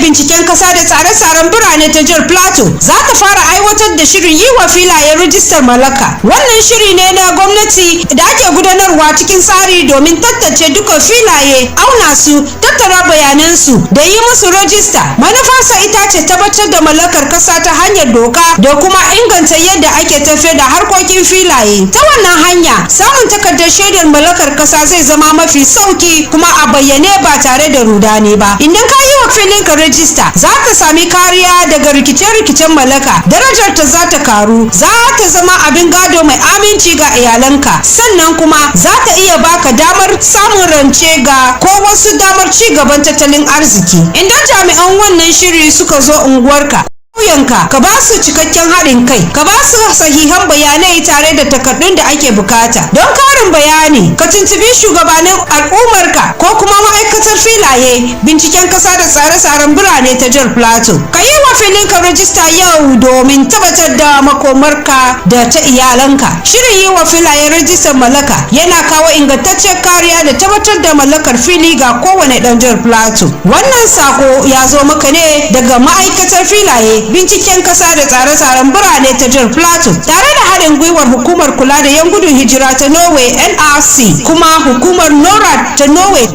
binciken kasa da tsare-tsaren birane ta jihar Plateau za ta fara aiwatar da shirin yi wa filaye rijistar mallaka. Wannan shiri ne na gwamnati da ake gudanarwa cikin tsari domin tantance duka filaye, auna su, tattara bayanansu da yi musu rajista. Manufarsa ita ce tabbatar da mallakar kasa ta hanyar doka da kuma inganta yadda ake tafiyar da harkokin filaye. Ta wannan hanya, samun takardar shaidar mallakar kasa zai zama mafi sauki kuma a bayyane ba tare da rudani ba. Idan ka yi wa filinka rajista, za ka sami kariya daga rikice-rikicen mallaka, darajar ta za ta karu, za ta zama abin gado mai aminci ga iyalanka, sannan kuma za ta iya baka damar samun rance ga ko wasu damar ci gaban tattalin arziki. Idan jami'an wannan shiri suka zo unguwarka, ƙauyenka, ka ba su cikakken haɗin kai, ka ba su sahihan bayanai tare da takardun da ake bukata. Don karin bayani, ka tuntubi shugabannin al'ummarka ko kuma ma'aikatar filaye, binciken kasa da tsare-tsaren birane ta jihar Plateau. Ka yi wa filinka rajista yau domin tabbatar da makomarka da ta iyalanka. Shirin yi wa filaye rajistar mallaka yana kawo ingantaccen kariya da tabbatar da mallakar fili ga kowane ɗan jihar Plateau. Wannan sako ya zo maka ne daga ma'aikatar filaye, binciken kasa da tsare-tsaren birane ta jihar Plateau tare da haɗin gwiwar hukumar kula da 'yan gudun hijira ta Norway NRC kuma hukumar NORAD ta Norway.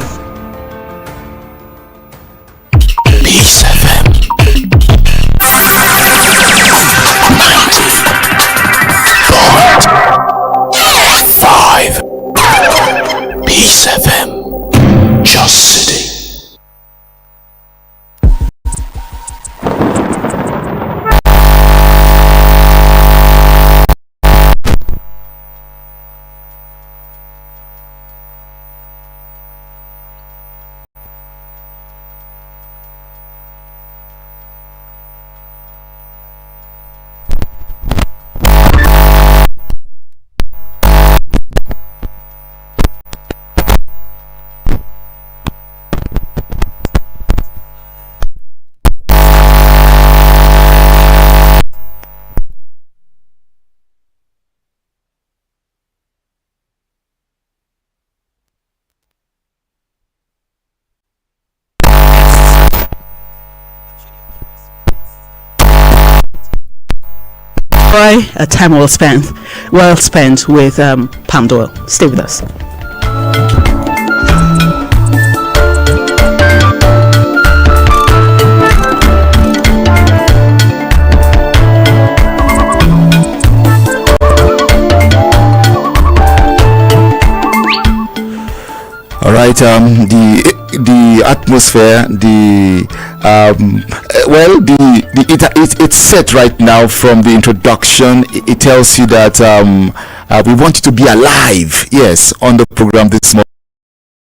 Peace FM 90.5. Peace FM, Just City. A time well spent with palm oil. Stay with us. All right. The atmosphere, it's set right now from the introduction. It tells you that we want you to be alive. Yes, on the program this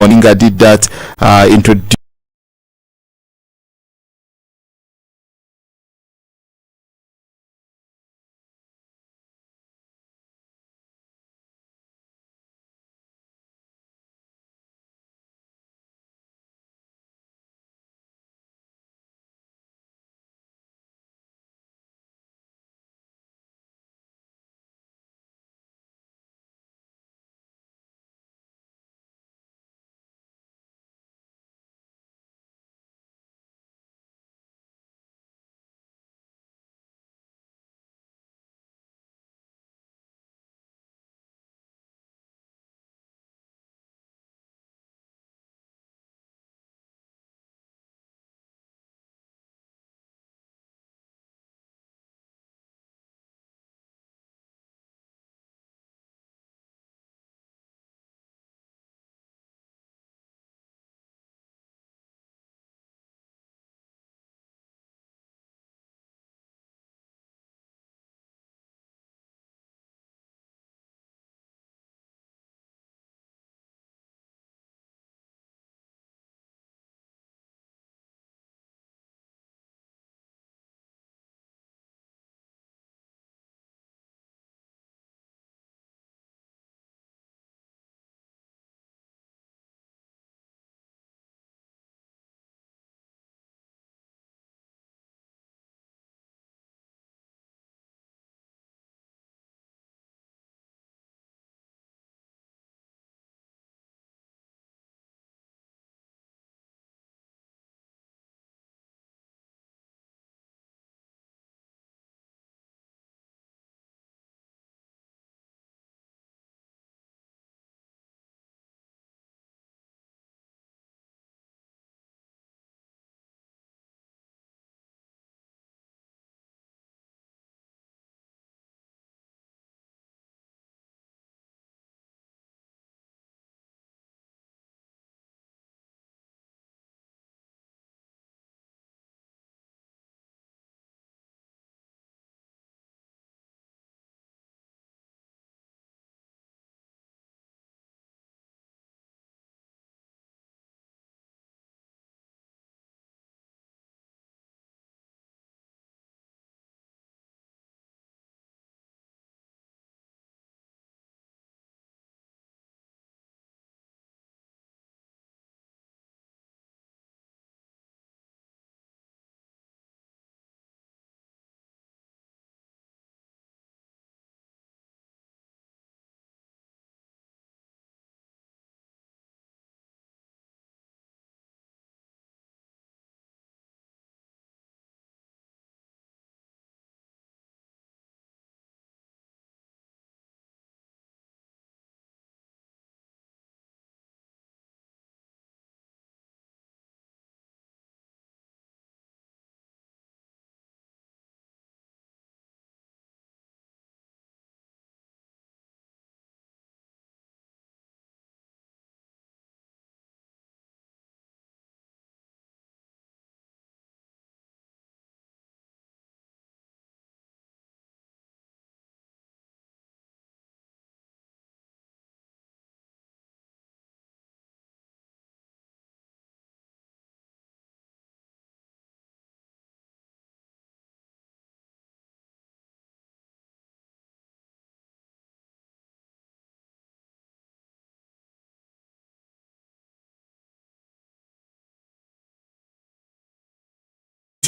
morning, I did that introduction.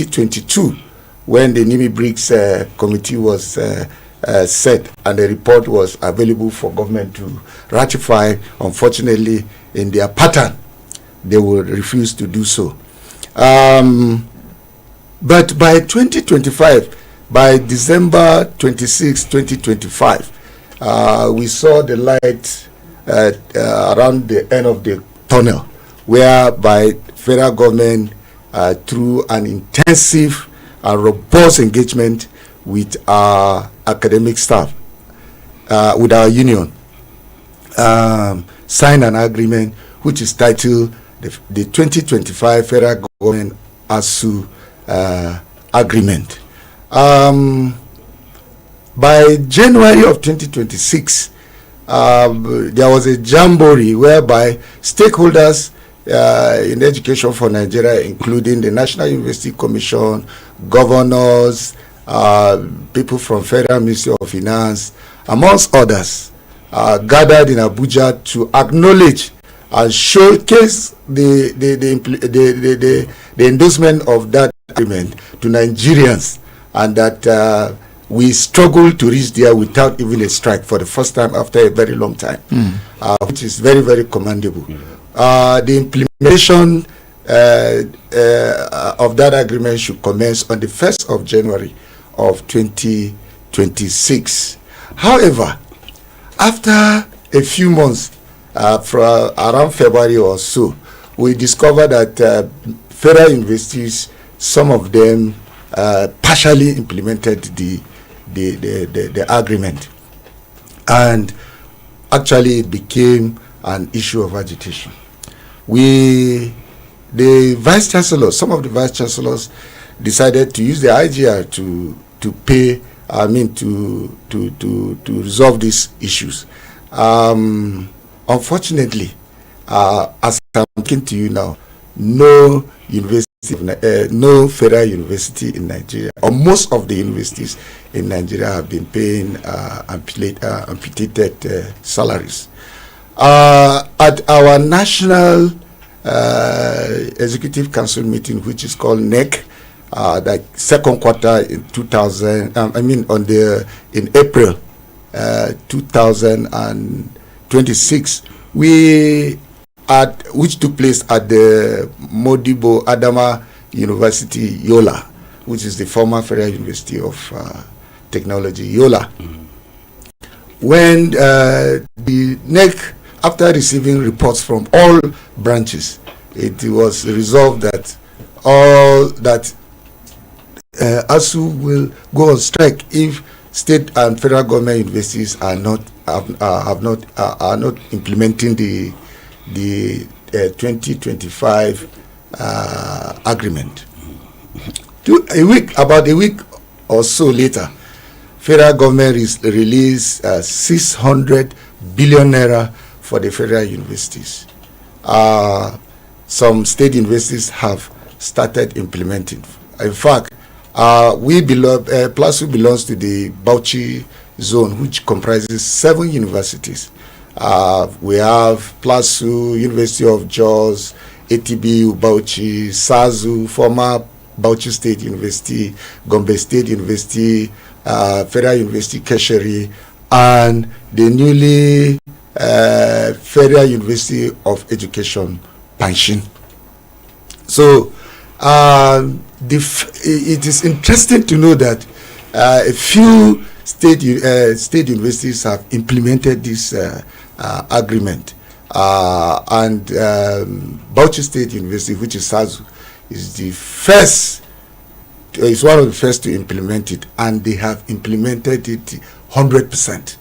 2022, when the NIMI BRICS committee was set and the report was available for government to ratify. Unfortunately, in their pattern, they will refuse to do so. But by 2025, by December 26, 2025, we saw the light around the end of the tunnel, whereby federal government, through an intensive and robust engagement with our academic staff, with our union, signed an agreement which is titled the 2025 Federal Government ASSU Agreement. By January of 2026, there was a jamboree whereby stakeholders in education for Nigeria, including the National University Commission, governors, people from Federal Ministry of Finance, amongst others, gathered in Abuja to acknowledge and showcase the endorsement of that agreement to Nigerians, and that we struggled to reach there without even a strike for the first time after a very long time, which is very, very commendable. The implementation of that agreement should commence on the 1st of January of 2026. However, after a few months, from around February or so, we discovered that federal universities, some of them partially implemented the agreement, and actually it became an issue of agitation. The vice chancellors, some of the vice chancellors, decided to use the IGR to pay. I mean, to resolve these issues. Unfortunately, as I'm talking to you now, no federal university in Nigeria, or most of the universities in Nigeria, have been paying amputated salaries. At our national executive council meeting, which is called NEC, the second quarter in 2000, in April 2026, which took place at the Modibo Adama University, Yola, which is the former Federal University of Technology, Yola. When the NEC, after receiving reports from all branches, it was resolved that ASU will go on strike if state and federal government universities are not implementing the 2025 agreement. About a week or so later, federal government released 600 billion naira for the federal universities. Some state universities have started implementing. In fact, PLASU belongs to the Bauchi zone, which comprises 7 universities. We have PLASU, University of Jos, ATB, Bauchi, SASU, former Bauchi State University, Gombe State University, Federal University Kesheri, and the newly Federal University of Education, Panshin. So, it is interesting to know that a few state universities have implemented this agreement, and Bauchi State University, which is SASU, is one of the first to implement it, and they have implemented it 100%.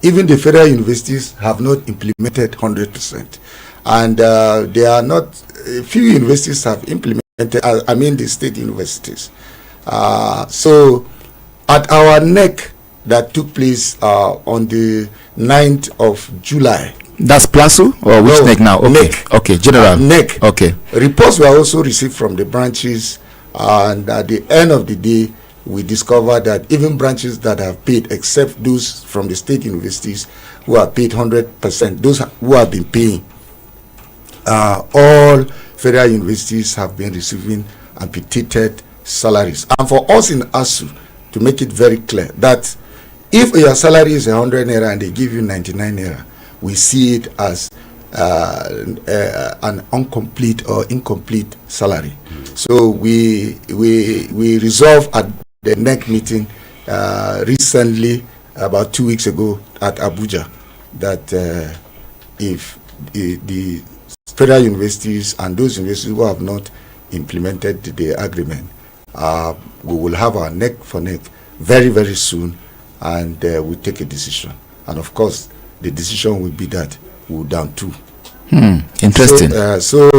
Even the federal universities have not implemented 100%, and there are not a few universities have implemented. The state universities. So, at our NEC that took place on the 9th of July. That's PLASU or which NEC now? Okay. NEC. Okay, general. NEC. Okay. Reports were also received from the branches, and at the end of the day, we discovered that even branches that have paid, except those from the state universities who have paid 100%, those who have been paying, all federal universities have been receiving amputated salaries. And for us in ASSU, to make it very clear that if your salary is 100 naira and they give you 99 naira, we see it as an incomplete or incomplete salary. So we resolved at the NEC meeting recently, about 2 weeks ago at Abuja, that if the federal universities and those universities who have not implemented the agreement, we will have our neck for neck very, very soon, and we'll take a decision. And of course, the decision will be that we'll down two. Interesting. So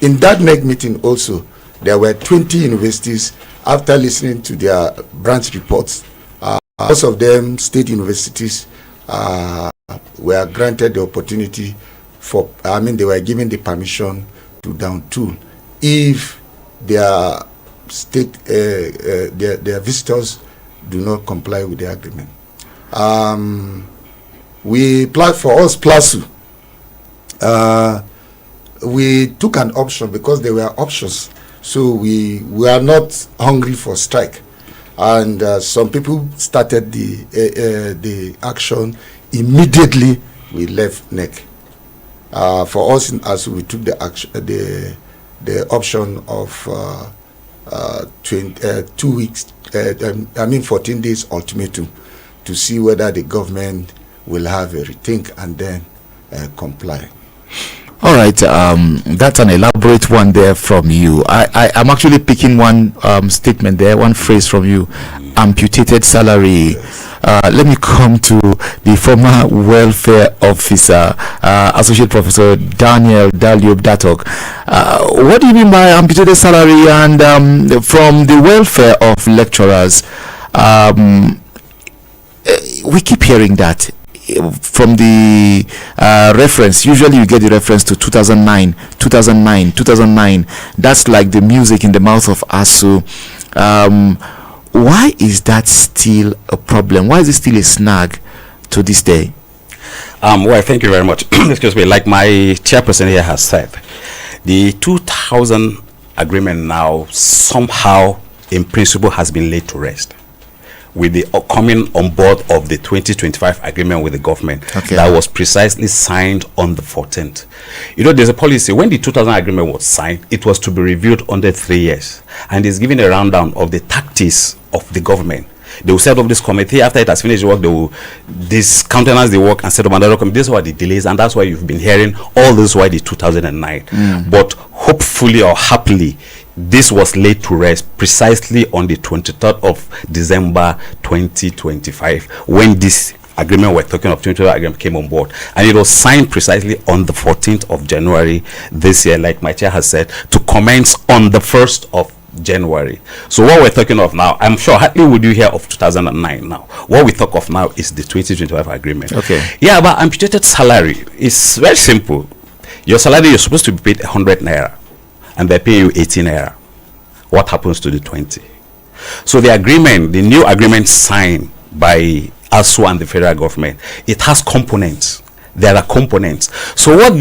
in that neck meeting also, there were 20 universities. After listening to their branch reports, most of them state universities were granted the opportunity for, they were given the permission to down tool if their state, their visitors do not comply with the agreement. For us, PLASU, we took an option because there were options. So we are not hungry for strike. And some people started the action. Immediately we left NEC. For us, as we took the action, the option of 2 weeks, 14 days ultimatum to see whether the government will have a rethink and then comply. All right, that's an elaborate one there from you. I'm actually picking one statement there, one phrase from you, amputated salary. Yes. Let me come to the former welfare officer, Associate Professor Daniel Dalyop Datok. What do you mean by amputated salary? And from the welfare of lecturers, we keep hearing that. From the reference, usually you get the reference to 2009. That's like the music in the mouth of ASSU. Why is that still a problem? Why is it still a snag to this day? Well, thank you very much. Excuse me. Like my chairperson here has said, the 2000 agreement now somehow, in principle, has been laid to rest with the coming on board of the 2025 agreement with the government. Okay. That was precisely signed on the 14th. You know, there's a policy. When the 2000 agreement was signed, it was to be reviewed under 3 years. And it's giving a rundown of the tactics of the government. They will set up this committee. After it has finished the work, they will discountenance the work and set up another committee. This is why the delays, and that's why you've been hearing all this why the 2009. But hopefully or happily, this was laid to rest precisely on the 23rd of December 2025 when this agreement we're talking of 2012 agreement came on board, and it was signed precisely on the 14th of January this year, like my chair has said, to commence on the 1st of January. So what we're talking of now, I'm sure hardly would you hear of 2009 now. What we talk of now is the 2025 agreement. Okay. Yeah, but amputated salary is very simple. Your salary, you're supposed to be paid 100 naira, and they pay you 18 naira. What happens to the 20? So the agreement, the new agreement signed by ASSU and the federal government, it has components. There are components. So what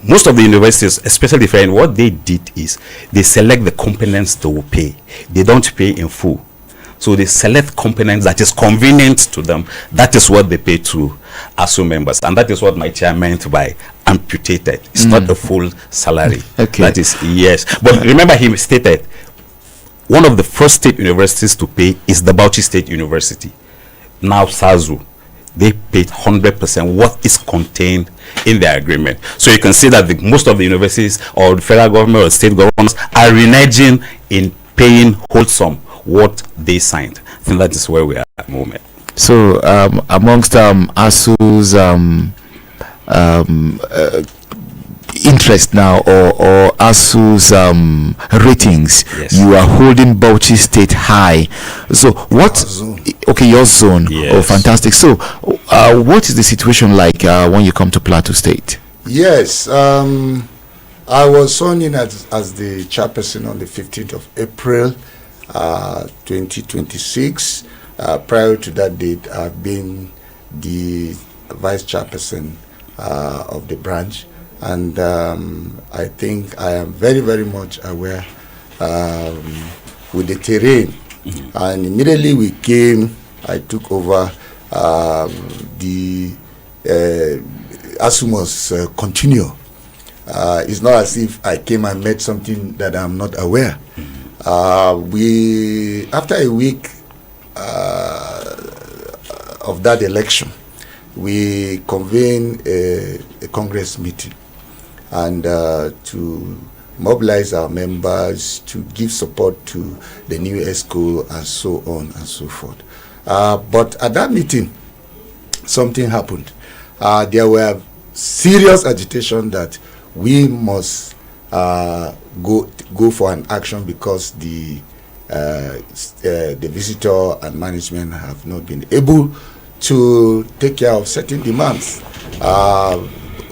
most of the universities, especially the federal, what they did is they select the components they will pay. They don't pay in full. So they select components that is convenient to them. That is what they pay to ASSU members. And that is what my chair meant by amputated. It's not a full salary. Okay. That is, yes. But remember, he stated, one of the first state universities to pay is the Bauchi State University. Now ASSU, they paid 100% what is contained in the agreement. So you can see that most of the universities or the federal government or state governments are reneging in paying wholesome what they signed. I think that is where we are at the moment. So amongst ASU's interest now, or ASU's ratings, yes, you are holding Bauchi State high. So what? Okay, your zone. Yes. Oh, fantastic. So what is the situation like when you come to Plateau State? Yes, I was sworn in as the chairperson on the 15th of April 2026. Prior to that date, I've been the vice chairperson of the branch, and I think I am very, very much aware with the terrain. And immediately we came, I took over. The ASSU must continue. It's not as if I came and met something that I'm not aware. We, after a week of that election, we convened a Congress meeting and to mobilize our members to give support to the new ESCO and so on and so forth. But at that meeting, something happened. There were serious agitation that we must go for an action because the visitor and management have not been able to take care of certain demands.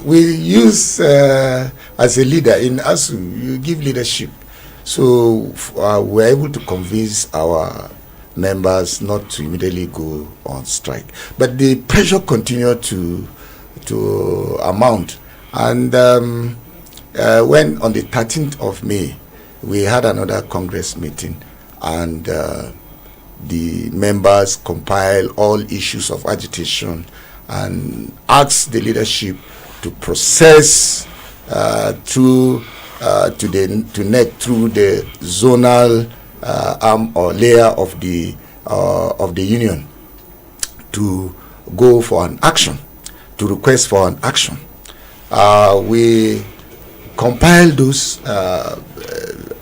We use, as a leader in ASU, you give leadership. So we're able to convince our members not to immediately go on strike. But the pressure continued to amount. And when on the 13th of May, we had another Congress meeting, and the members compiled all issues of agitation and asked the leadership to process through the zonal arm or layer of the union to go for an action, to request for an action. We compiled those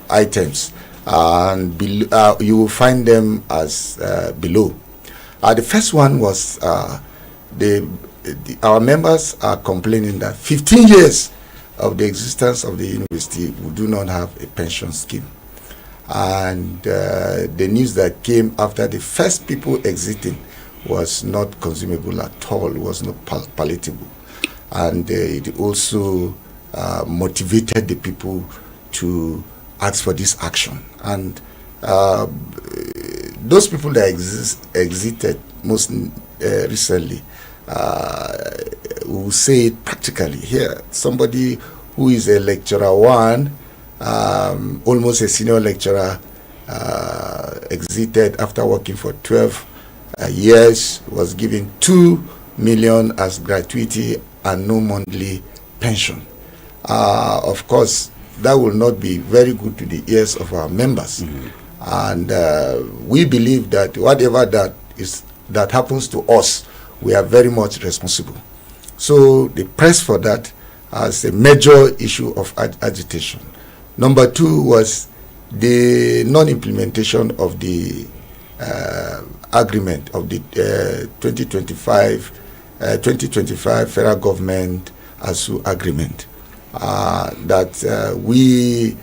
items, and you will find them as below. The first one was our members are complaining that 15 years of the existence of the university, we do not have a pension scheme. And the news that came after the first people exiting was not consumable at all, was not palatable. And it also motivated the people to ask for this action. And those people that exited most recently will say it practically here. Somebody who is a lecturer one, almost a senior lecturer, exited after working for 12 years, was given 2 million as gratuity and no monthly pension. Of course, that will not be very good to the ears of our members. And we believe that whatever that happens to us, we are very much responsible. So they pressed for that as a major issue of agitation. Number two was the non-implementation of the agreement of the 2025 federal government ASUU agreement. That we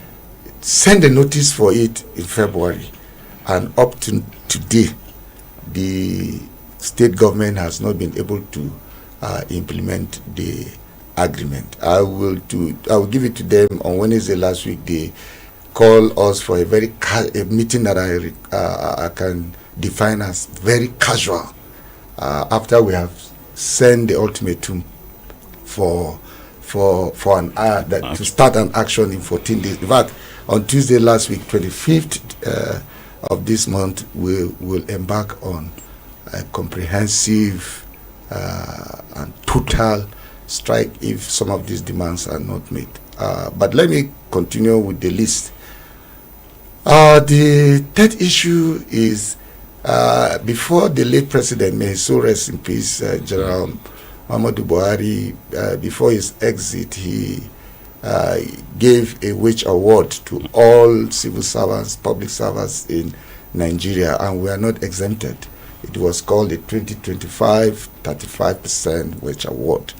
sent a notice for it in February, and up to today, the state government has not been able to implement the agreement. I will give it to them on Wednesday last week. They called us for a meeting that I can define as very casual. After we have sent the ultimatum to start an action in 14 days. In fact, on Tuesday last week, 25th of this month, we will embark on a comprehensive and total strike if some of these demands are not met. But let me continue with the list. The third issue is before the late president, may his soul rest in peace, General Muhammadu Buhari, before his exit, he gave a wage award to all civil servants, public servants in Nigeria, and we are not exempted. It was called the 2025 35% wage award.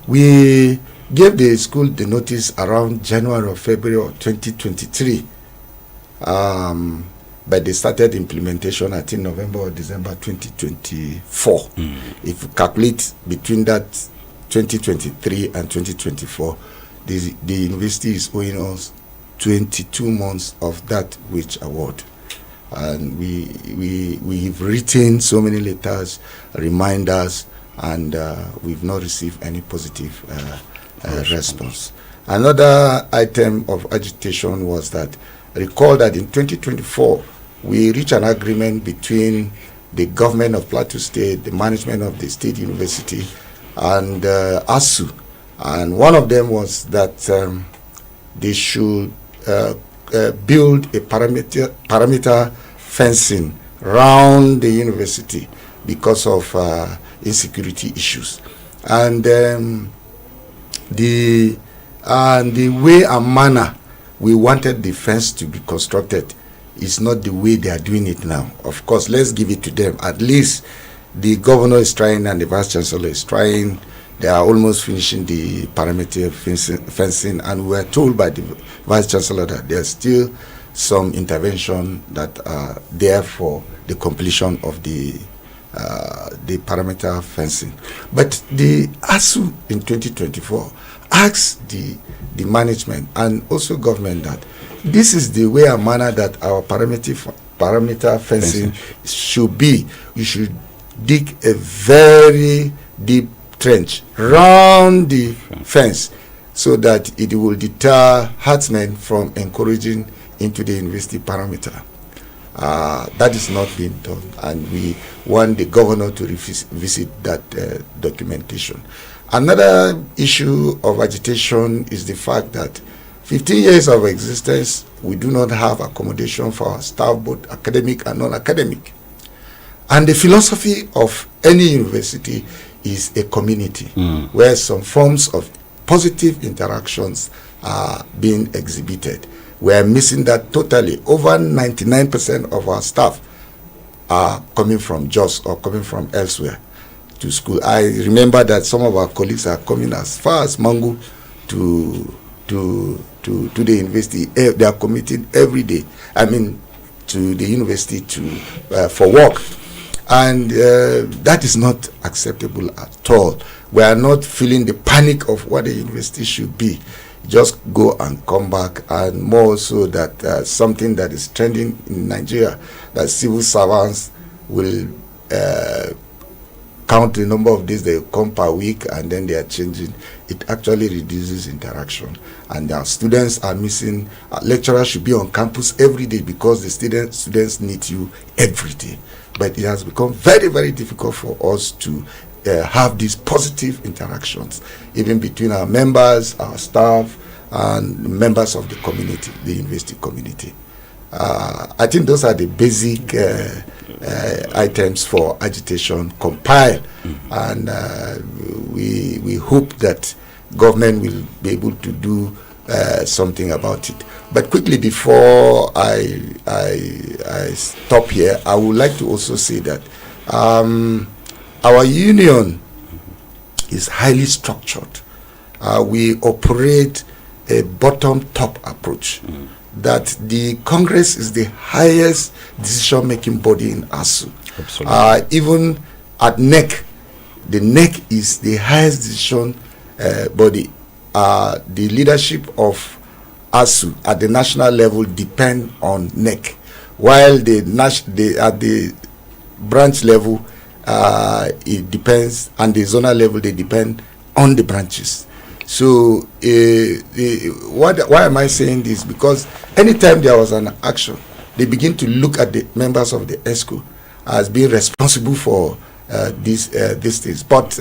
We gave the school the notice around January or February of 2023. But they started implementation, I think, November or December 2024. If you calculate between that 2023 and 2024, the university is owing us 22 months of that wage award. And we've written so many letters, reminders, and we've not received any positive response. Another item of agitation was that, recall that in 2024, we reached an agreement between the government of Plateau State, the management of the state university, and ASSU. And one of them was that they should build a perimeter fencing around the university because of insecurity issues. And the way and manner we wanted the fence to be constructed is not the way they are doing it now. Of course, let's give it to them. At least the governor is trying and the vice chancellor is trying. They are almost finishing the perimeter fencing, and we are told by the vice chancellor that there's still some intervention that are there for the completion of the perimeter fencing. But the ASU in 2024 asked the management and also government that this is the way and manner that our perimeter fencing should be. You should dig a very deep trench round the fence so that it will deter herdsmen from encouraging into the university perimeter. That is not being done, and we want the governor to revisit that documentation. Another issue of agitation is the fact that 15 years of existence, we do not have accommodation for our staff, both academic and non-academic. And the philosophy of any university is a community where some forms of positive interactions are being exhibited. We are missing that totally. Over 99% of our staff are coming from Jos or coming from elsewhere to school. I remember that some of our colleagues are coming as far as Mangu to the university. They are commuting every day. I mean, to the university for work. And that is not acceptable at all. We are not feeling the panic of what the university should be. Just go and come back, and more so that something that is trending in Nigeria, that civil servants will count the number of days they come per week and then they are changing. It actually reduces interaction, and our students are missing. Lecturers should be on campus every day because the students need you every day. But it has become very, very difficult for us to have these positive interactions, even between our members, our staff, and members of the community, the university community. I think those are the basic items for agitation compiled, and we hope that government will be able to do something about it. But quickly, before I stop here, I would like to also say that our union is highly structured. We operate a bottom-top approach. That the Congress is the highest decision-making body in ASU. Even at NEC, the NEC is the highest decision body. The leadership of ASU at the national level depend on NEC, while at the branch level it depends, and the zonal level they depend on the branches. So why am I saying this? Because anytime there was an action, they begin to look at the members of the ESCO as being responsible for these things. But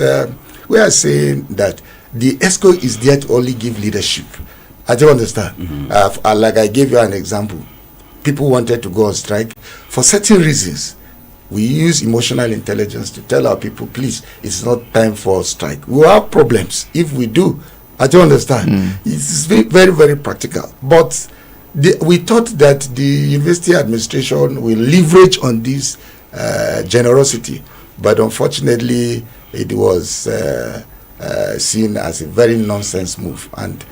we are saying that the ESCO is there to only give leadership. I don't understand. Like I gave you an example. People wanted to go on strike for certain reasons. We use emotional intelligence to tell our people, please, it's not time for strike. We have problems. If we do, I don't understand. It's very, very practical. But we thought that the university administration will leverage on this generosity. But unfortunately, it was seen as a very nonsense move. And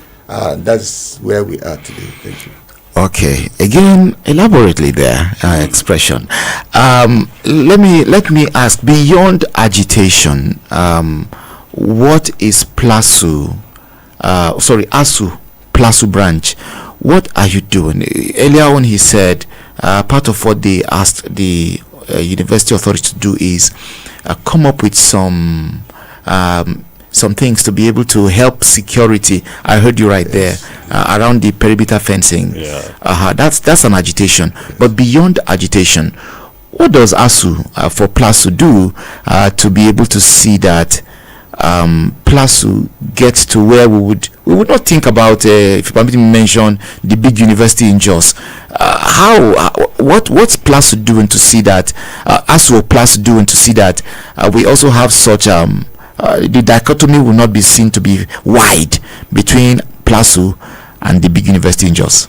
that's where we are today. Thank you. Okay, again, elaborately there, expression. Let me ask, beyond agitation, what is PLASU? ASU, PLASU branch. What are you doing? Earlier on, he said part of what they asked the university authority to do is come up with some some things to be able to help security. I heard you right there, around the perimeter fencing. That's an agitation. But beyond agitation, what does ASSU for PLASU do to be able to see that PLASU gets to where we would not think about, if you permit me to mention, the big university in Jos. What's PLASU doing to see that, ASSU or PLASU doing to see that we also have such the dichotomy will not be seen to be wide between PLASU and the big university in Jos?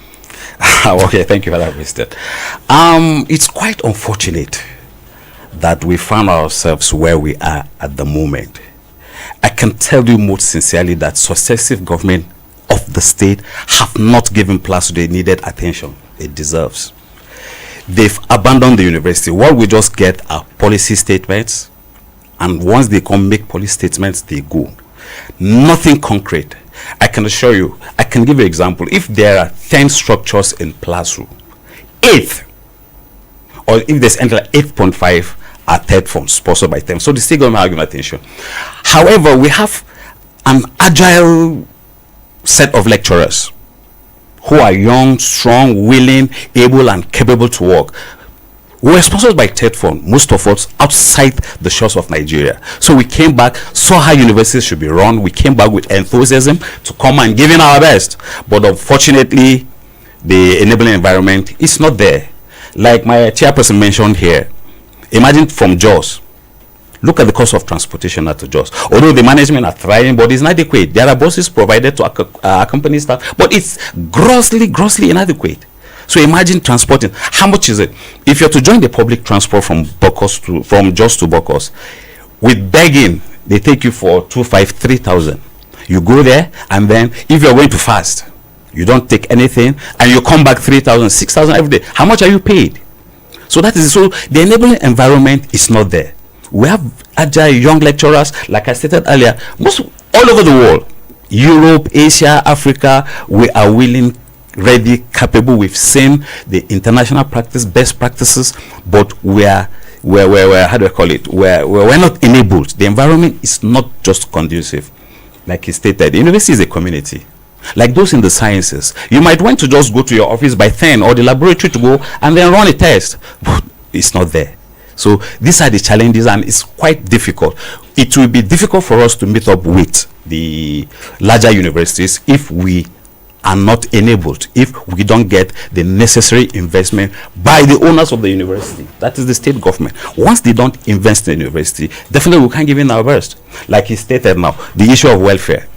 Okay, thank you for that, Mr. It's quite unfortunate that we found ourselves where we are at the moment. I can tell you most sincerely that successive government of the state have not given PLASU the needed attention it deserves. They've abandoned the university. What we just get are policy statements, and once they come make policy statements, they go. Nothing concrete. I can assure you, I can give you an example. If there are 10 structures in PLASU, 8, or if there's enter 8.5 are third forms sponsored by them. So the state government are giving attention. However, we have an agile set of lecturers who are young, strong, willing, able, and capable to work. We were sponsored by third form, most of us outside the shores of Nigeria. So we came back, saw how universities should be run. We came back with enthusiasm to come and give in our best. But unfortunately, the enabling environment is not there. Like my chairperson mentioned here, imagine from Jos, look at the cost of transportation at Jos. Although the management are trying, but it's inadequate. There are buses provided to accompany staff, but it's grossly inadequate. So imagine transporting. How much is it? If you're to join the public transport from Jos to Bokos, with begging, they take you for 3,000. You go there, and then if you're going to fast, you don't take anything, and you come back 3,000, 6,000 every day. How much are you paid? So that is so. The enabling environment is not there. We have agile young lecturers, like I stated earlier, all over the world, Europe, Asia, Africa. We are willing, ready, capable. We've seen the international practice, best practices, but we're how do I call it? We're not enabled. The environment is not just conducive. Like he stated, the university is a community. Like those in the sciences, you might want to just go to your office by 10 or the laboratory to go and then run a test, but it's not there. So these are the challenges, and it's quite difficult. It will be difficult for us to meet up with the larger universities if we are not enabled, if we don't get the necessary investment by the owners of the university. That is the state government. Once they don't invest in the university, definitely we can't give in our best. Like he stated now, the issue of welfare.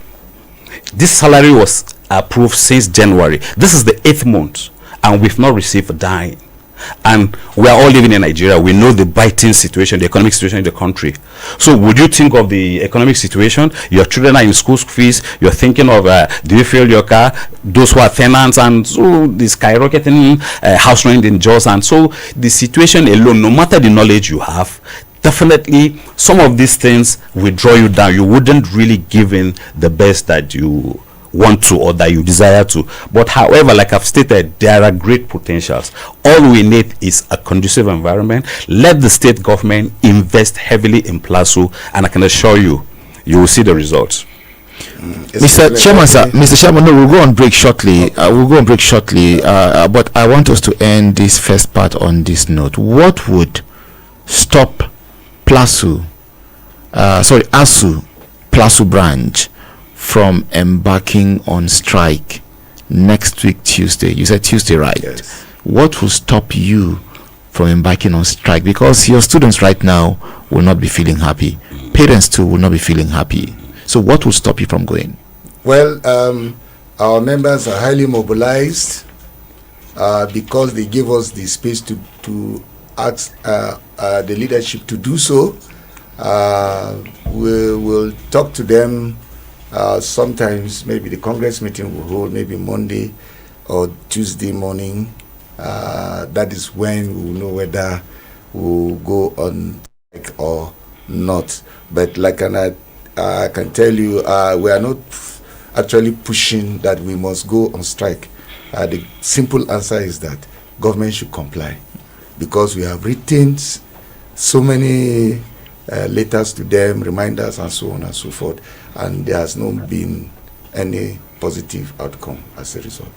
This salary was approved since January. This is the 8th month, and we've not received a dime. And we are all living in Nigeria. We know the biting situation, the economic situation in the country. So would you think of the economic situation? Your children are in school fees. You're thinking of, do you fuel your car? Those who are tenants, and so the skyrocketing house rent in Jos. And so the situation alone, no matter the knowledge you have, definitely some of these things will draw you down. You wouldn't really give in the best that you want to or that you desire to. But however, like I've stated, there are great potentials. All we need is a conducive environment. Let the state government invest heavily in PLASU, and I can assure you, you will see the results. Mr. Chairman, sir, Mr. Chairman, no, we'll go on break shortly. But I want us to end this first part on this note. What would stop ASSU PLASU branch from embarking on strike next week Tuesday? You said Tuesday, right? Yes. What will stop you from embarking on strike? Because your students right now will not be feeling happy. Parents too will not be feeling happy. So what will stop you from going? Well, our members are highly mobilized because they gave us the space to ask the leadership to do so. We will talk to them. Sometimes maybe the Congress meeting will hold maybe Monday or Tuesday morning. That is when we will know whether we'll go on strike or not. But like I can tell you, we are not actually pushing that we must go on strike. The simple answer is that government should comply, because we have written so many letters to them, reminders, and so on and so forth. And there has not been any positive outcome as a result.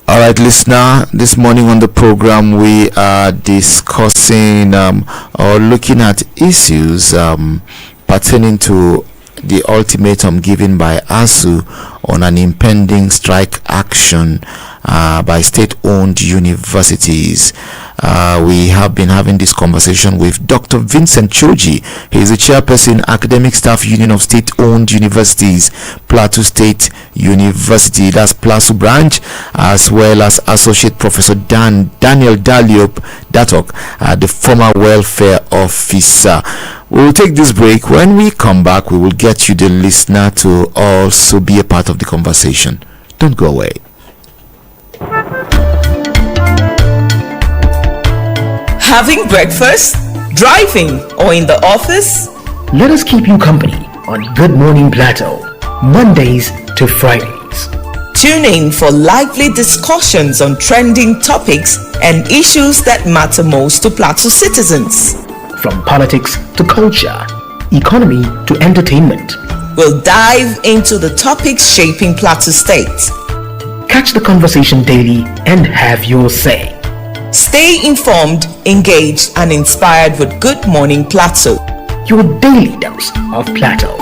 All right, listener, this morning on the program we are discussing or looking at issues pertaining to the ultimatum given by ASSU on an impending strike action by state-owned universities. We have been having this conversation with Dr. Vincent Choji. He is the chairperson, Academic Staff Union of State-Owned Universities, Plateau State University, that's PLASU branch, as well as Associate Professor Dan Dalyop Datok, the former welfare officer. We will take this break. When we come back, we will get you, the listener, to also be a part of the conversation. Don't go away. Having breakfast, driving, or in the office? Let us keep you company on Good Morning Plateau, Mondays to Fridays. Tune in for lively discussions on trending topics and issues that matter most to Plateau citizens. From politics to culture, economy to entertainment, we'll dive into the topics shaping Plateau State. Catch the conversation daily and have your say. Stay informed, engaged, and inspired with Good Morning Plateau, your daily dose of Plateau.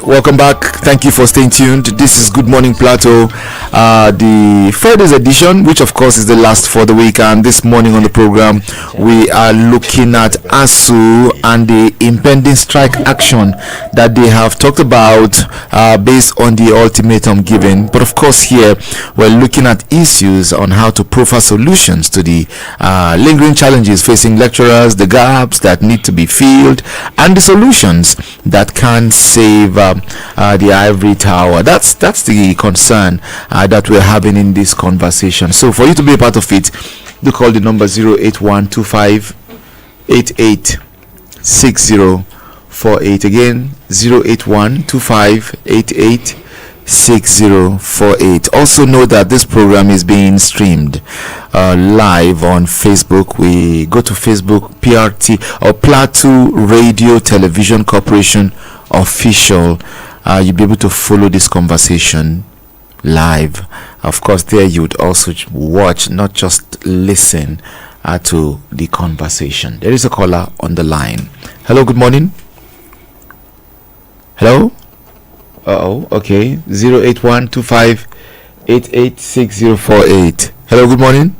Welcome back. Thank you for staying tuned. This is Good Morning Plateau, the Friday's edition, which of course is the last for the week. And this morning on the program, we are looking at ASSU and the impending strike action that they have talked about based on the ultimatum given. But of course, here we're looking at issues on how to proffer solutions to the lingering challenges facing lecturers, the gaps that need to be filled, and the solutions that can save the ivory tower. That's the concern that we're having in this conversation. So for you to be a part of it, do call the number 08125886048. Again, 08125886048. Also know that this program is being streamed live on Facebook. We go to Facebook, PRT or Plateau Radio Television Corporation Official. You'll be able to follow this conversation live. Of course, there you would also watch, not just listen to the conversation. There is a caller on the line. Hello, good morning. Hello. Okay. 08125886048. Hello, good morning.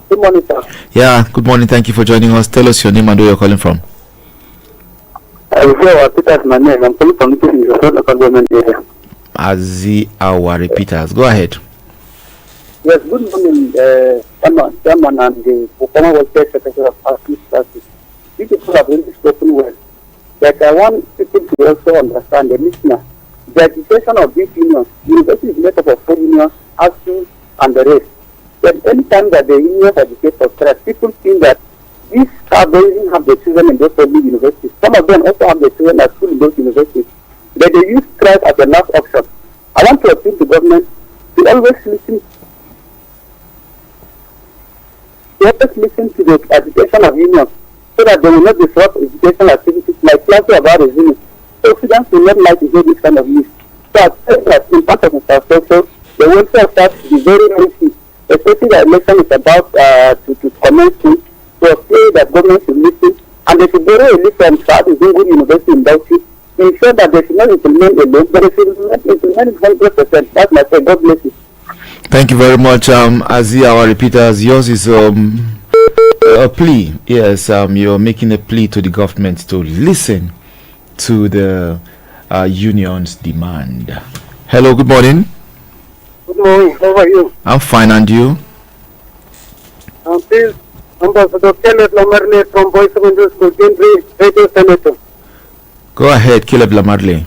Good morning, sir. Yeah, good morning. Thank you for joining us. Tell us your name and where you're calling from. Peter is my name. I'm calling from the local government area. Our repeaters. Go ahead. Yes, good morning, Chairman and the former welfare secretary of ASSU. You people have really spoken well. But I want people to also understand, the listener, the education of these unions, university is made up of 4 unions, ASSU and the rest. But any time that the unions educate for stress, people think that these staff don't even have the children in those public universities. Some of them also have the children at school in those universities. But they use strike as a last option. I want to appeal to government to always listen to the education of unions so that they will not disrupt educational activities like PLASU about resilience. So students will not like to do this kind of use. So I think that in part of infrastructure, the welfare starts to be very, very key, especially the election is about to commence to appeal that government should listen, and they should borrow a list from South Zungu University in Bauchi to ensure that they should not implement a law, but they should implement it 100%. That's my say. God bless you. Thank you very much, Azi, our repeaters. Yours is a plea. Yes, you're making a plea to the government to listen to the union's demand. Hello, good morning. Good morning. How are you? I'm fine, and you? Please, Ambassador Kenneth Lamarle from Voice of Indian School, Country, Radio Senator. Go ahead, Caleb Lamarle.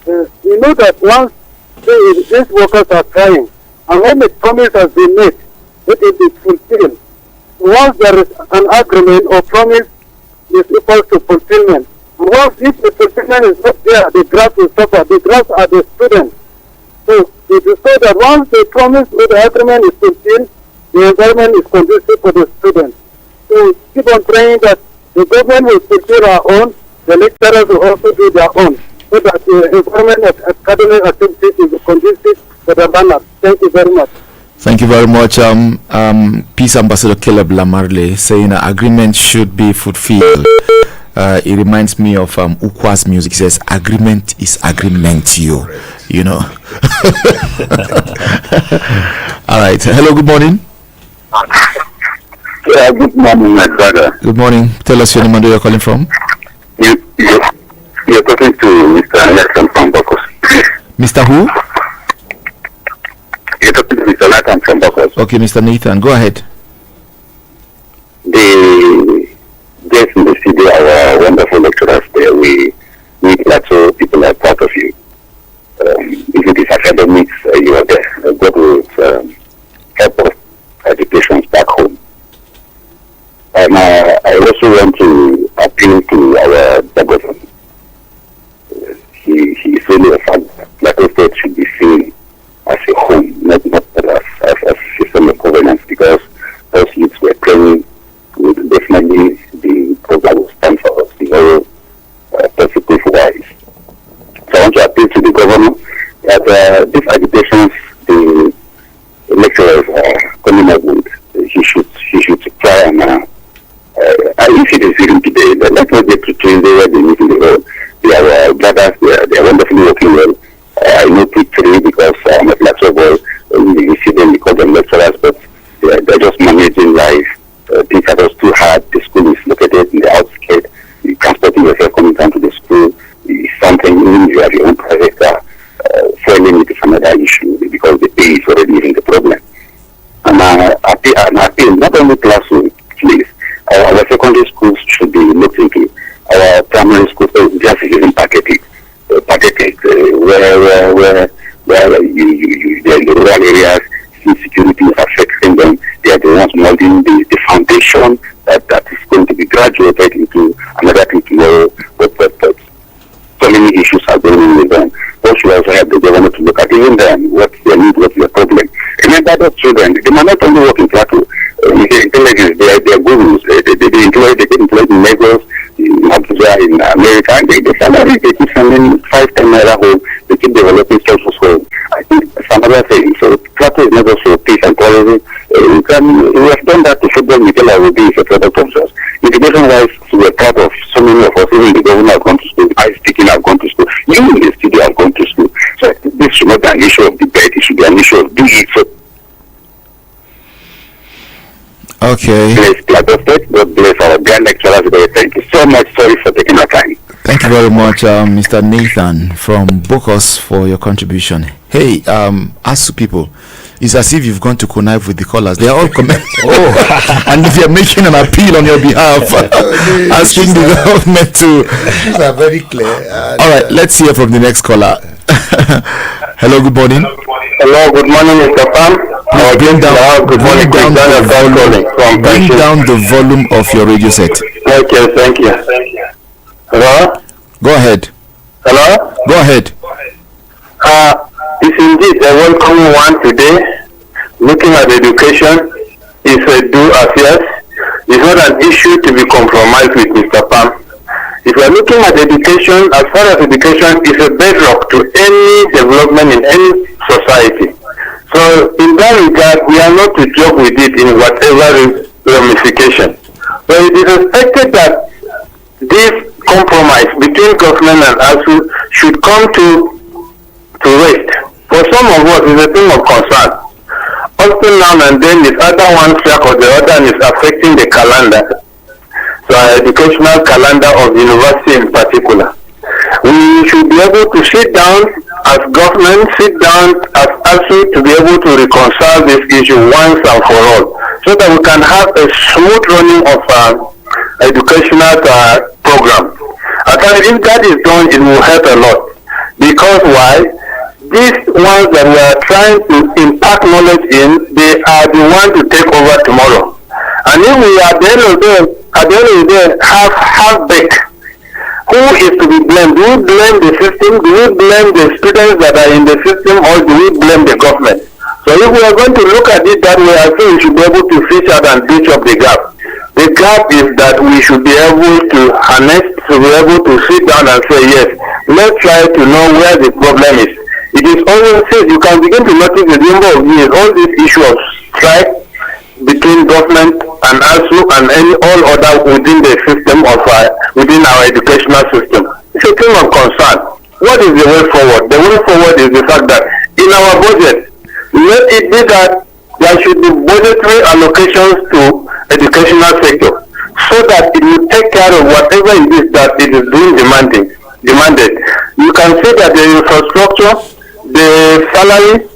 You know that once these workers are trying, and when the promise has been made, it is fulfilled. Once there is an agreement or promise is equal to fulfillment. Once if the fulfillment is not there, the grass will suffer. The grass are the students. So it is so that once the promise or the agreement is fulfilled, the environment is conducive for the students. So keep on praying that the government will fulfill our own, the lecturers will also do their own, so that the environment of academic activities is conducive for the learners. Thank you very much. Thank you very much, Peace Ambassador Caleb Lamarle, saying agreement should be fulfilled. It reminds me of Ukwa's music. It says agreement is agreement, you know. All right. Hello, good morning. Yeah, good morning, my brother. Good morning. Tell us your name and where you're calling from. You're talking to Mr. Nathan from Bokos. Mr. Who? You're talking to Mr. Nathan from Bokos. Okay, Mr. Nathan, go ahead. The guests in the city, our wonderful lecturers there, we Plateau people are part of you. If it is academics, you are there. God will help us educations back home. And I also want to appeal to our government. He is really a fan. Plateau State should be seen as a home, not as a system of governance, because those youths were training would definitely the program will stand for us, the whole positive wise. So I want to appeal to the governor that these agitations the lecturers are coming up with, he should try and if it is even today, then let's not get to Tuesday where they meet in the road. They are brothers, they are wonderfully working well. I know P3 because I'm a Plateau boy. We see them, we call them lecturers, but they're just managing life. Things are just too hard. The school is located in the outskirts. Transporting yourself coming down to the school is something, even if you have your own private car, fueling it is another issue because the pay is already even the problem. And I appeal not only classroom, please. Our secondary schools should be looked into. Our primary schools just even pathetic, where they're in the rural areas, insecurity is affecting them. They are the ones molding the foundation that is going to be graduated into another thing tomorrow. But so many issues are going on with them. What should also have the government to look at even them, what's their need, what's their problem. Remember those children, they might not only work in Plateau. The intelligence, they are gurus. They get employed in Lagos, in Abuja, in America, and they salary, they keep sending 5-10 naira home, they keep developing social home. I think it's another thing. So Plateau is not also peace and tourism. We have done that to football, Mikel Arudi is a product of us. Education-wise, we are proud of so many of us, even the governor have gone to school, I speaking have gone to school, you in the studio have gone to school. So this should not be an issue of debate, it should be an issue of doing it. So okay. Bless Plateau State, God bless our grand lecturers. Thank you so much. Sorry for taking our time. Thank you very much, Mr. Nathan from Bokos, for your contribution. Hey, ASSU people, it's as if you've gone to connive with the callers. They are all comment. And if you're making an appeal on your behalf, asking the government to. These are very clear. All right, let's hear from the next caller. Hello, good morning. Hello, good morning, Mr. Pam. Bring down the volume of your radio set. Thank you. Hello? Go ahead. Hello? Go ahead. It's indeed a welcome one today. Looking at education is a due affairs. It's not an issue to be compromised with, Mr. Pam. If you are looking at education, as far as education is a bedrock to any development in any society. So in that regard, we are not to joke with it in whatever ramification. But it is expected that this compromise between government and ASSU should come to rest. For some of us, it's a thing of concern. Also now and then, it's either one track or the other, and it's affecting the calendar. So our educational calendar of university in particular. We should be able to sit down as government, sit down as ASSU to be able to reconcile this issue once and for all, so that we can have a smooth running of educational program. I think if that is done, it will help a lot. Because why? These ones that we are trying to impart knowledge in, they are the ones to take over tomorrow. And if we at the end of the day have half-baked, who is to be blamed? Do we blame the system? Do we blame the students that are in the system, or do we blame the government? So if we are going to look at it that way, I think we should be able to fish out and bridge up the gap. The gap is that we should be able to harness, to be able to sit down and say, yes, let's try to know where the problem is. It is always said, you can begin to notice the number of years, all this issue of strike between government and ASSU and all other within the system of within our educational system. It's a thing of concern. What is the way forward? The way forward is the fact that in our budget, let it be that there should be budgetary allocations to educational sector, so that it will take care of whatever it is that it is being demanded. You can say that the infrastructure, the salary,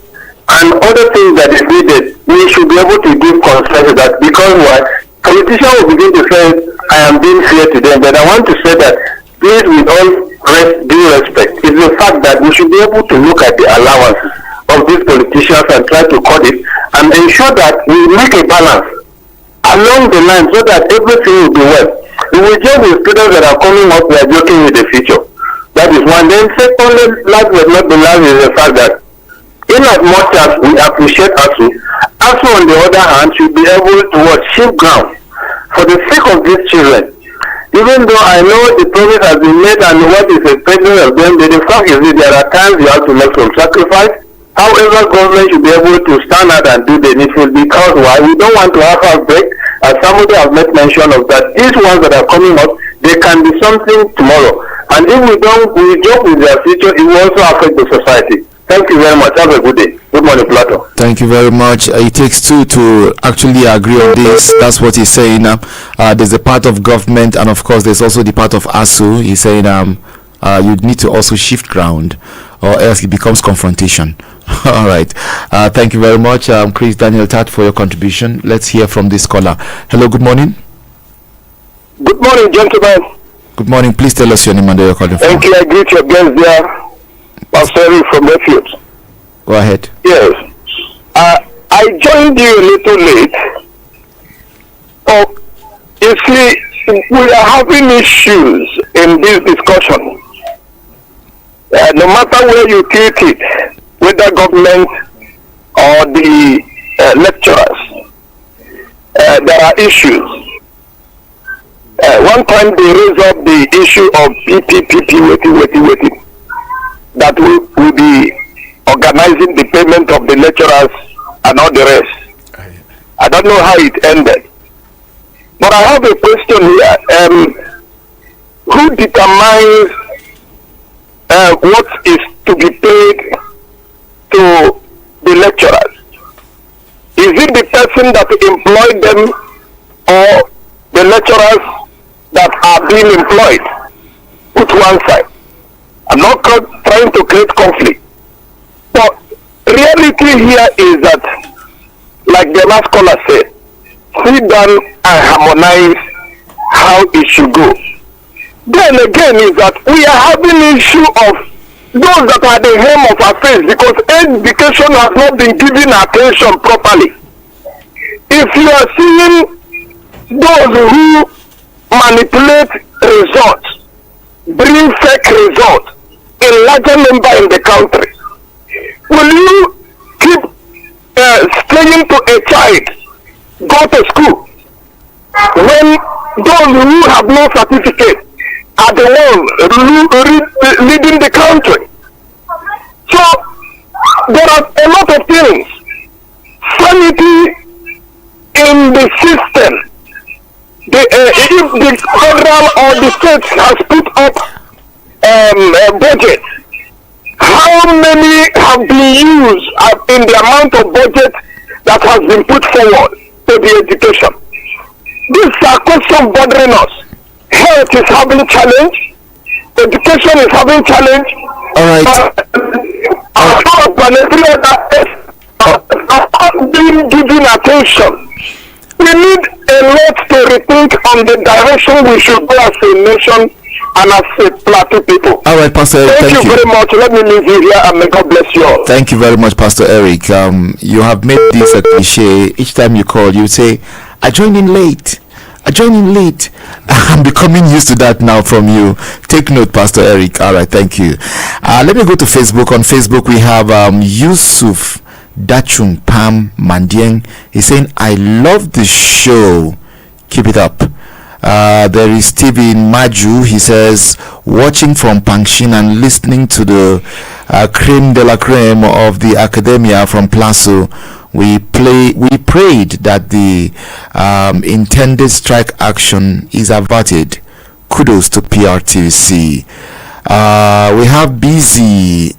and other things that is needed, we should be able to give consent to that, because what politicians will begin to say, I am being fair to them, but I want to say that please, with all due respect, is the fact that we should be able to look at the allowances of these politicians and try to cut it and ensure that we make a balance along the line so that everything will be well. If we joke with students that are coming up, we are joking with the future. That is one. Then secondly, last but not the last, is the fact that in as much as we appreciate ASSU on the other hand should be able to shift ground for the sake of these children. Even though I know the promise has been made and what is expected of them, but the fact is that there are times you have to make some sacrifice. However, government should be able to stand out and do the needful, because why? We don't want to have a break, as somebody has made mention of that. These ones that are coming up, they can be something tomorrow. And if we joke with their future, it will also affect the society. Thank you very much. Have a good day. Good morning, Plateau. Thank you very much. It takes two to actually agree on this. That's what he's saying. There's a part of government, and of course, there's also the part of ASSU. He's saying you need to also shift ground, or else it becomes confrontation. All right. Thank you very much, Chris Daniel Tat, for your contribution. Let's hear from this caller. Hello. Good morning. Good morning, gentlemen. Good morning. Please tell us your name and where you're calling from. Thank you. I greet your guests there. Pastor from Refuge. Go ahead. Yes. I joined you a little late. Oh, you see, we are having issues in this discussion. No matter where you take it, whether government or the lecturers, there are issues. One time they raised up the issue of waiting. That we will be organizing the payment of the lecturers and all the rest. I don't know how it ended. But I have a question here. Who determines what is to be paid to the lecturers? Is it the person that employed them, or the lecturers that are being employed? Put one side. I'm not trying to create conflict. But reality here is that, like the last caller said, sit down and harmonize how it should go. Then again is that we are having issue of those that are the helm of affairs, because education has not been given attention properly. If you are seeing those who manipulate results, bring fake results in larger number in the country, will you keep saying to a child, go to school, when those who have no certificate are the ones leading the country. So there are a lot of things. Sanity in the system. If the federal or the state has put up budget, how many have been used in the amount of budget that has been put forward to the education? These are questions bothering us. Health is having challenge. Education is having challenge. All right. Being given attention. We need a lot to rethink on the direction we should go as a nation and as a Plateau people. All right, Pastor Eric, thank you very much. Let me leave you here and may God bless you all. Thank you very much, Pastor Eric. You have made this a cliche. Each time you call, you say, I joined in late. I'm becoming used to that now from you. Take note, Pastor Eric. All right, thank you. Let me go to Facebook. On Facebook, we have Yusuf Dachung Pam Mandieng. He's saying, I love the show. Keep it up. There is Stephen Maju. He says, watching from Pangshin and listening to the creme de la creme of the academia from PLASU. We prayed that the intended strike action is averted. Kudos to PRTVC. We have Busy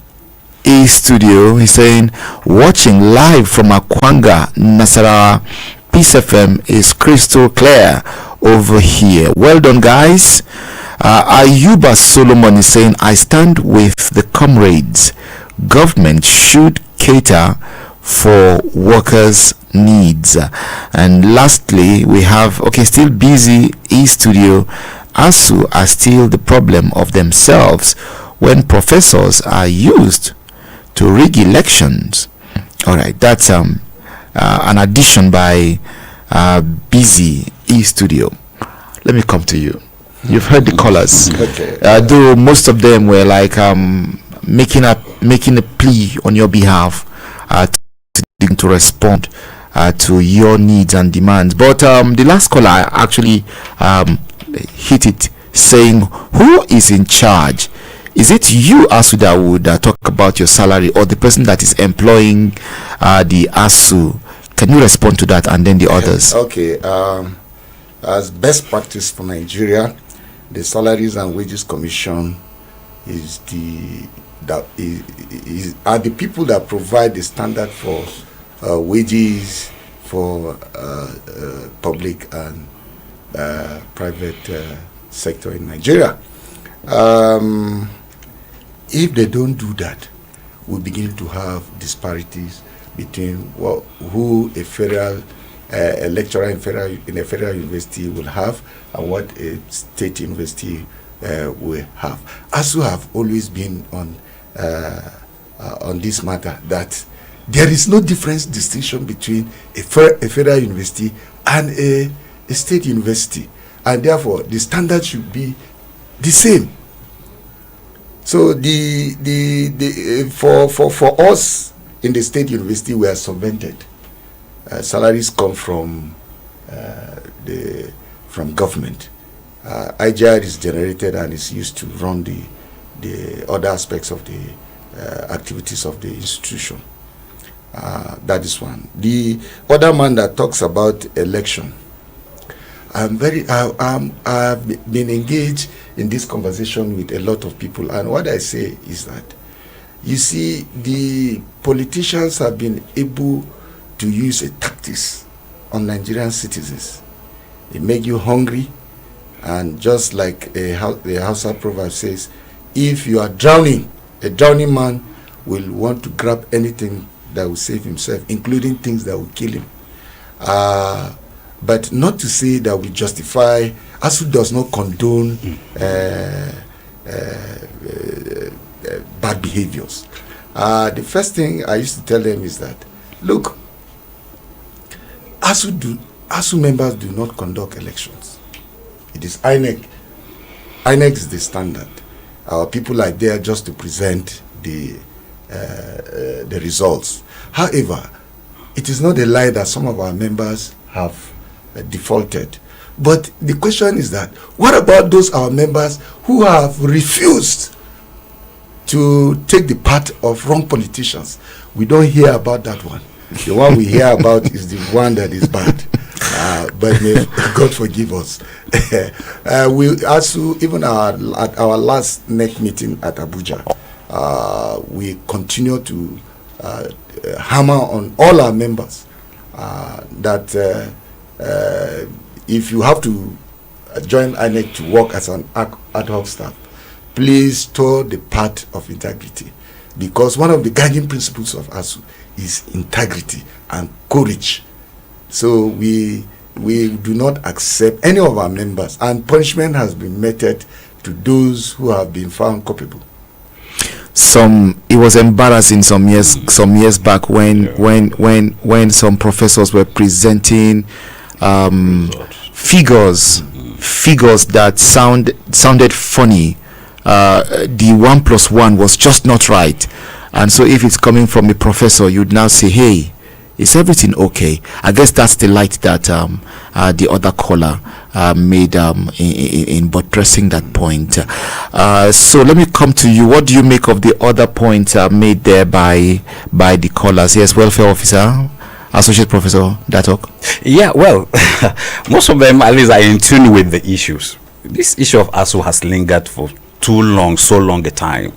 A Studio. He's saying, watching live from Akwanga, Nasarawa. Peace FM is crystal clear over here. Well done, guys. Ayuba Solomon is saying, I stand with the comrades. Government should cater for workers' needs. And lastly, we have, still Busy E Studio. ASSU are still the problem of themselves when professors are used to rig elections. All right, that's an addition by Busy E Studio. Let me come to you. You've heard the callers. Okay. Though most of them were like making a plea on your behalf to respond to your needs and demands. But the last caller actually hit it, saying, who is in charge? Is it you, ASSU, that would talk about your salary, or the person that is employing the ASSU? Can you respond to that, and then the others? Okay. As best practice for Nigeria, the Salaries and Wages Commission are the people that provide the standard for wages for public and private sector in Nigeria. If they don't do that, we begin to have disparities between who a federal a lecturer in a federal university will have and what a state university will have. ASSU have always been on this matter, that there is no distinction between a federal university and a state university, and therefore the standard should be the same. So for us in the state university, we are subvented. Salaries come from government. IGR is generated and is used to run the other aspects of the activities of the institution. That is one. The other man that talks about election, I've been engaged in this conversation with a lot of people, and what I say is that, you see, the politicians have been able to use a tactics on Nigerian citizens. They make you hungry, and just like the Hausa proverb says, if you are drowning, a drowning man will want to grab anything that will save himself, including things that will kill him. But not to say that we justify, ASSU does not condone bad behaviors. The first thing I used to tell them is that, look, ASSU members do not conduct elections. It is INEC. INEC is the standard. Our people are there just to present the results. However, it is not a lie that some of our members have defaulted. But the question is that, what about those our members who have refused to take the part of wrong politicians? We don't hear about that one. The one we hear about is the one that is bad. But may God forgive us. We also, even at our last NEC meeting at Abuja, we continue to hammer on all our members that if you have to join INEC to work as an ad hoc staff, please toe the path of integrity, because one of the guiding principles of ASSU is integrity and courage. So we do not accept any of our members, and punishment has been meted to those who have been found culpable. It was embarrassing some years back when some professors were presenting figures that sounded funny. The 1 + 1 was just not right, and so if it's coming from a professor, you'd now say, hey, is everything okay? I guess that's the light that the other caller made in buttressing that point. So let me come to you. What do you make of the other point made there by the callers? Yes, welfare officer, Associate Professor Datok. Yeah, well, most of them at least are in tune with the issues. This issue of ASSU has lingered for so long a time.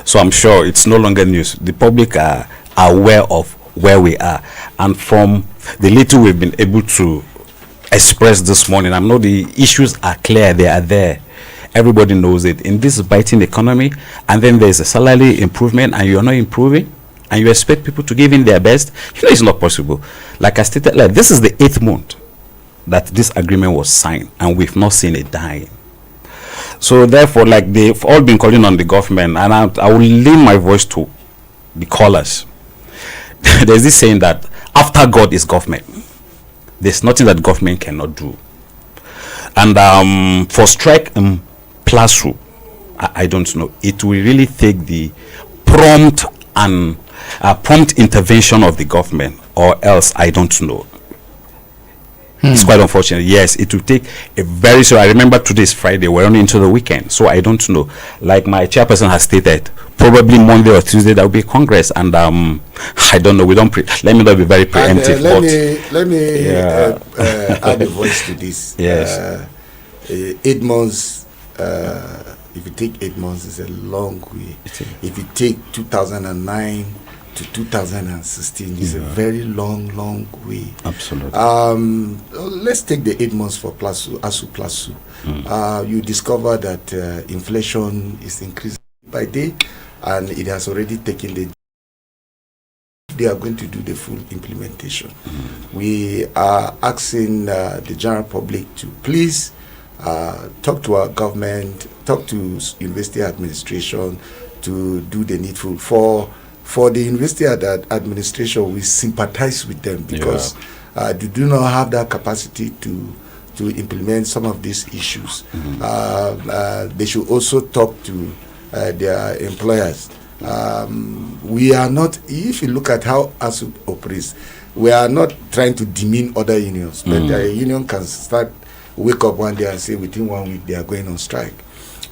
So I'm sure it's no longer news. The public are aware of where we are, and from the little we've been able to express this morning, I know the issues are clear. They are there. Everybody knows it. In this biting economy, and then there's a salary improvement, and you're not improving, and you expect people to give in their best, it's not possible. Like I stated, this is the 8th month that this agreement was signed, and we've not seen a dime. So therefore, they've all been calling on the government, and I will lean my voice to the callers. There's this saying that after God is government. There's nothing that government cannot do. And for strike PLASU, I don't know. It will really take the prompt intervention of the government, or else I don't know. It's quite unfortunate. Yes, it will take a very I remember today's Friday, we're only into the weekend, so I don't know. Like my chairperson has stated, probably Monday or Tuesday there will be a Congress, and I don't know. Let me not be very preemptive. Let me add a voice to this. Yes, 8 months. If you take 8 months, it's a long way. If you take 2009 to 2016, it's a very long way. Absolutely. Let's take the 8 months for ASSU. You discover that inflation is increasing by day, and it has already taken they are going to do the full implementation. We are asking the general public to please talk to our government, talk to university administration to do the needful. For the university administration, we sympathize with them because they do not have that capacity to implement some of these issues. They should also talk to their employers. We are not, if you look at how ASSU operates, we are not trying to demean other unions, but a union can wake up one day and say within 1 week they are going on strike.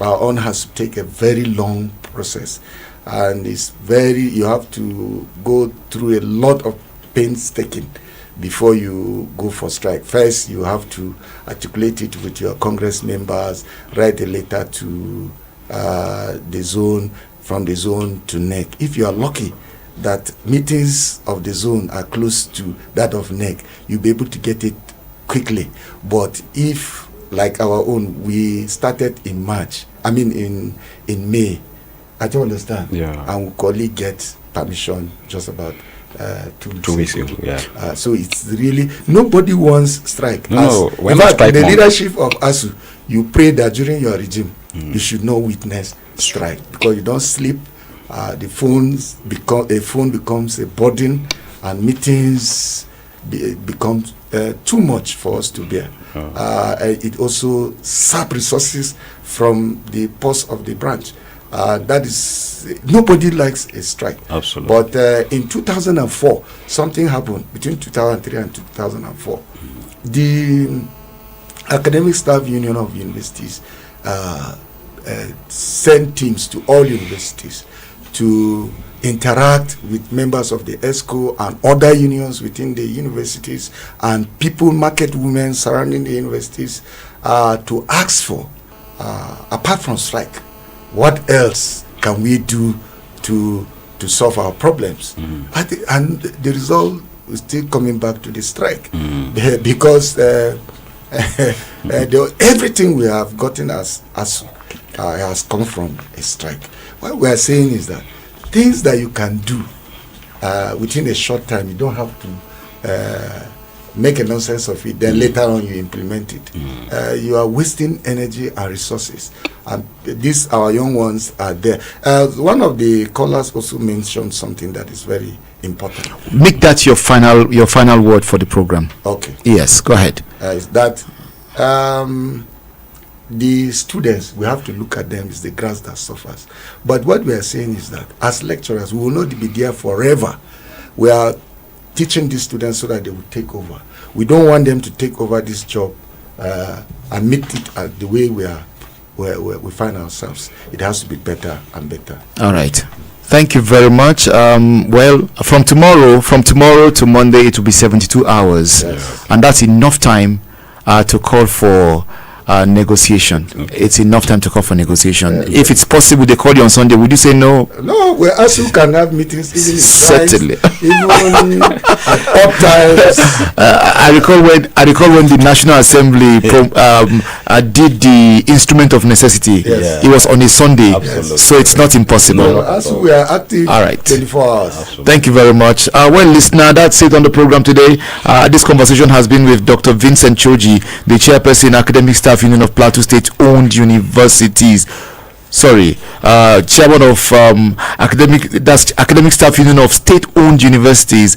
Our own has to take a very long process, and you have to go through a lot of painstaking before you go for strike. First, you have to articulate it with your Congress members, write a letter to the zone, from the zone to NEC. If you are lucky that meetings of the zone are close to that of NEC, you'll be able to get it quickly. But if, like our own, we started in May, I don't understand. And we only get permission just about 2 weeks ago. So it's really, nobody wants strike. We're not strike. The leadership of ASSU, you pray that during your regime, you should not witness strike, because you don't sleep. A phone becomes a burden, and meetings becomes too much for us to bear. It also saps resources from the pulse of the branch. That is, nobody likes a strike. Absolutely. But in 2004, something happened between 2003 and 2004. The Academic Staff Union of Universities send teams to all universities to interact with members of the ESCO and other unions within the universities and people, market women surrounding the universities, to ask for, apart from strike, what else can we do to solve our problems? And the result is still coming back to the strike, because everything we have gotten has come from a strike. What we are saying is that things that you can do within a short time, you don't have to make a nonsense of it, then later on you implement it. You are wasting energy and resources, and these our young ones are there. One of the callers also mentioned something that is very important. Make that your final word for the program. Okay. Yes, go ahead. Is that the students, we have to look at them as the grass that suffers. But what we are saying is that as lecturers, we will not be there forever. We are teaching these students so that they will take over. We don't want them to take over this job and meet it the way we find ourselves. It has to be better and better. All right. Thank you very much. Well, from tomorrow to Monday, it will be 72 hours. Yes. And that's enough time to call for negotiation. Okay. It's enough time to call for negotiation. If it's possible, they call you on Sunday. Would you say no? No, we also can have meetings even in certainly. Even at odd times. I recall when the National Assembly did the instrument of necessity. Yes. It was on a Sunday, Absolutely. So it's not impossible. No, also we are active. All right. 24 hours. Absolutely. Thank you very much. Well, listener, that's it on the program today. This conversation has been with Dr. Vincent Choji, the chairperson, Academic Staff Union of Plateau State owned universities. Chairman of Academic Staff Union of State-owned universities,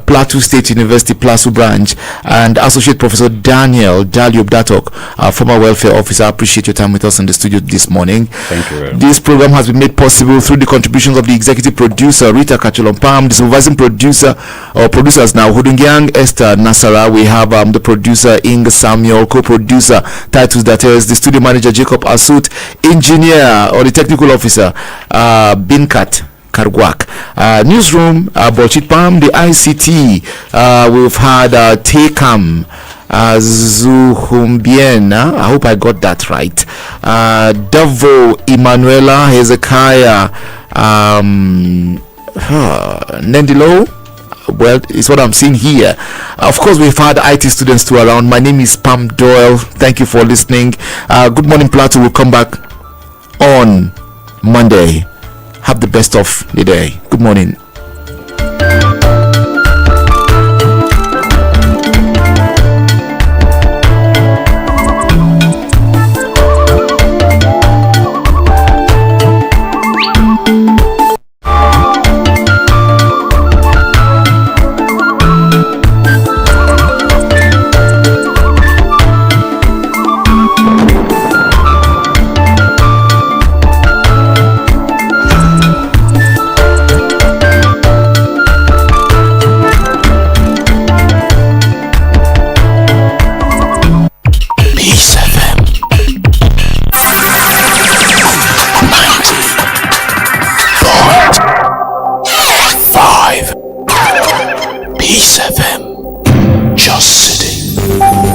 Plateau State University, PLASU branch, and Associate Professor Dan Dalyop Datok, former welfare officer. I appreciate your time with us in the studio this morning. Thank you very much. This program has been made possible through the contributions of the executive producer, Rita Kacholompam, the supervising producer, or producers now, Hudungyang Esther Nasara. We have the producer, Inga Samuel, co-producer, Titus Dates, the studio manager, Jacob Asut, engineer, or the technical officer, Binkat Kargwak, newsroom, Bolchit Pam, the ICT, we've had Tekam Zuhumbien, I hope I got that right, Davo Emanuela Hezekiah, Nendilo. Well, it's what I'm seeing here. Of course, we've had IT students too around. My name is Pam Doyle. Thank you for listening. Good morning, Plateau. We'll come back on Monday. Have the best of the day. Good morning. Peace FM, just city.